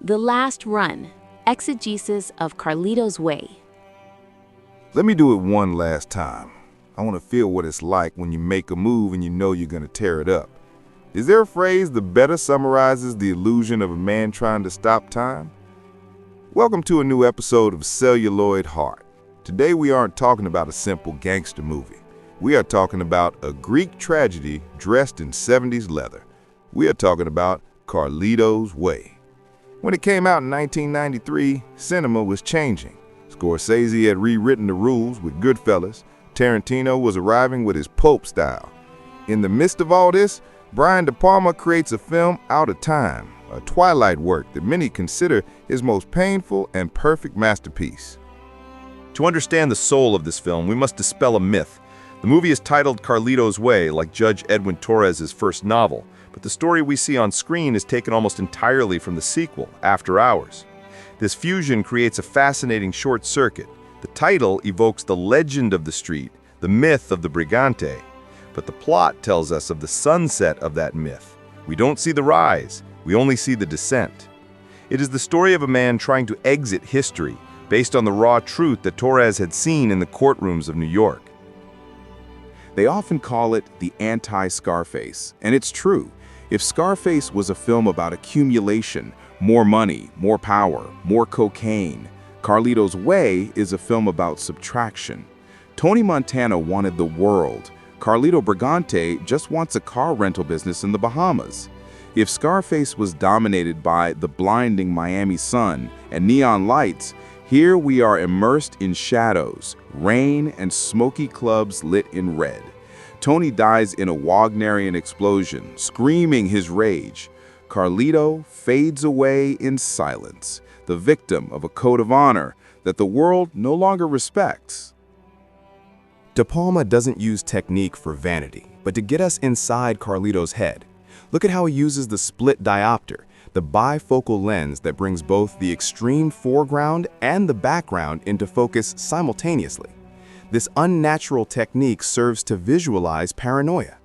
The Last Run, Exegesis of Carlito's Way. Let me do it one last time. I want to feel what it's like when you make a move and you know you're going to tear it up. Is there a phrase that better summarizes the illusion of a man trying to stop time? Welcome to a new episode of Celluloid Heart. Today we aren't talking about a simple gangster movie. We are talking about a Greek tragedy dressed in 70s leather. We are talking about Carlito's Way. When it came out in 1993, cinema was changing. Scorsese had rewritten the rules with Goodfellas. Tarantino was arriving with his Pope style. In the midst of all this, Brian De Palma creates a film out of time, a twilight work that many consider his most painful and perfect masterpiece. To understand the soul of this film, we must dispel a myth. The movie is titled Carlito's Way, like Judge Edwin Torres's first novel, but the story we see on screen is taken almost entirely from the sequel, After Hours. This fusion creates a fascinating short circuit. The title evokes the legend of the street, the myth of the Brigante, but the plot tells us of the sunset of that myth. We don't see the rise, we only see the descent. It is the story of a man trying to exit history, based on the raw truth that Torres had seen in the courtrooms of New York. They often call it the Anti-Scarface, and it's true. If Scarface was a film about accumulation, more money, more power, more cocaine, Carlito's Way is a film about subtraction. Tony Montana wanted the world. Carlito Brigante just wants a car rental business in the Bahamas. If Scarface was dominated by the blinding Miami sun and neon lights, here we are immersed in shadows, rain, and smoky clubs lit in red. Tony dies in a Wagnerian explosion, screaming his rage. Carlito fades away in silence, the victim of a code of honor that the world no longer respects. De Palma doesn't use technique for vanity, but to get us inside Carlito's head. Look at how he uses the split diopter, the bifocal lens that brings both the extreme foreground and the background into focus simultaneously. This unnatural technique serves to visualize paranoia.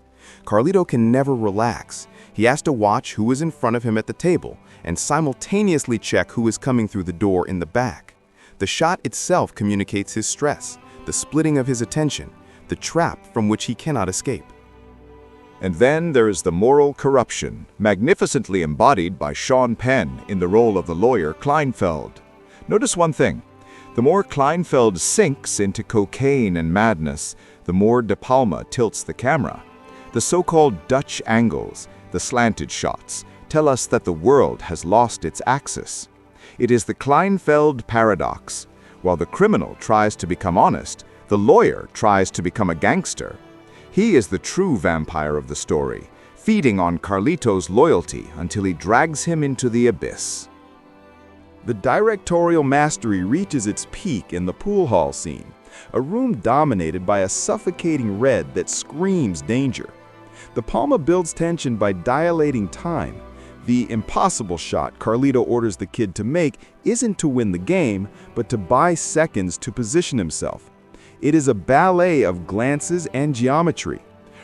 Carlito can never relax. He has to watch who is in front of him at the table and simultaneously check who is coming through the door in the back. The shot itself communicates his stress, the splitting of his attention, the trap from which he cannot escape. And then there is the moral corruption, magnificently embodied by Sean Penn in the role of the lawyer Kleinfeld. Notice one thing. The more Kleinfeld sinks into cocaine and madness, the more De Palma tilts the camera. The so-called Dutch angles, the slanted shots, tell us that the world has lost its axis. It is the Kleinfeld paradox. While the criminal tries to become honest, the lawyer tries to become a gangster. He is the true vampire of the story, feeding on Carlito's loyalty until he drags him into the abyss. The directorial mastery reaches its peak in the pool hall scene, a room dominated by a suffocating red that screams danger. De Palma builds tension by dilating time. The impossible shot Carlito orders the kid to make isn't to win the game, but to buy seconds to position himself. It is a ballet of glances and geometry.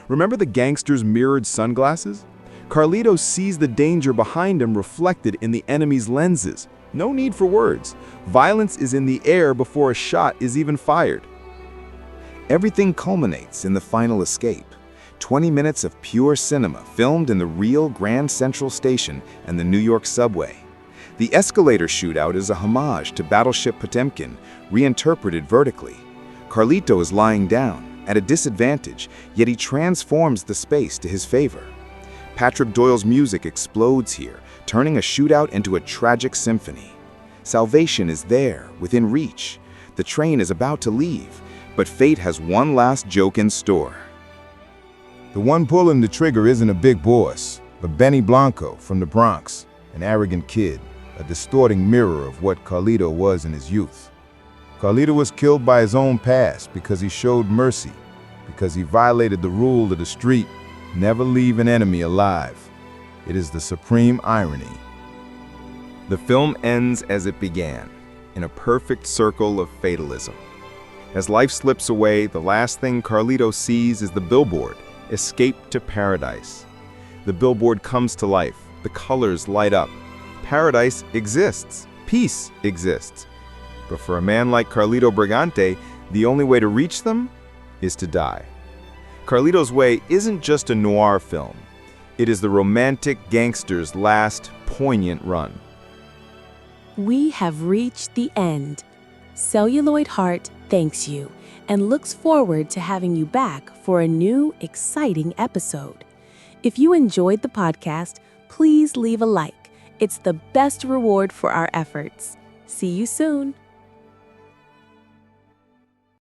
Remember the gangster's mirrored sunglasses? Carlito sees the danger behind him reflected in the enemy's lenses. No need for words. Violence is in the air before a shot is even fired. Everything culminates in the final escape. 20 minutes of pure cinema filmed in the real Grand Central Station and the New York subway. The escalator shootout is a homage to Battleship Potemkin, reinterpreted vertically. Carlito is lying down, at a disadvantage, yet he transforms the space to his favor. Patrick Doyle's music explodes here, turning a shootout into a tragic symphony. Salvation is there, within reach. The train is about to leave, but fate has one last joke in store. The one pulling the trigger isn't a big boss, but Benny Blanco from the Bronx, an arrogant kid, a distorting mirror of what Carlito was in his youth. Carlito was killed by his own past because he showed mercy, because he violated the rule of the street, never leave an enemy alive. It is the supreme irony. The film ends as it began, in a perfect circle of fatalism. As life slips away, the last thing Carlito sees is the billboard, "Escape to Paradise." The billboard comes to life, the colors light up. paradise exists, peace exists. But for a man like Carlito Brigante, the only way to reach them is to die. Carlito's Way isn't just a noir film. It is the romantic gangster's last poignant run. We have reached the end. Celluloid Heart thanks you and looks forward to having you back for a new, exciting episode. If you enjoyed the podcast, please leave a like. It's the best reward for our efforts. See you soon.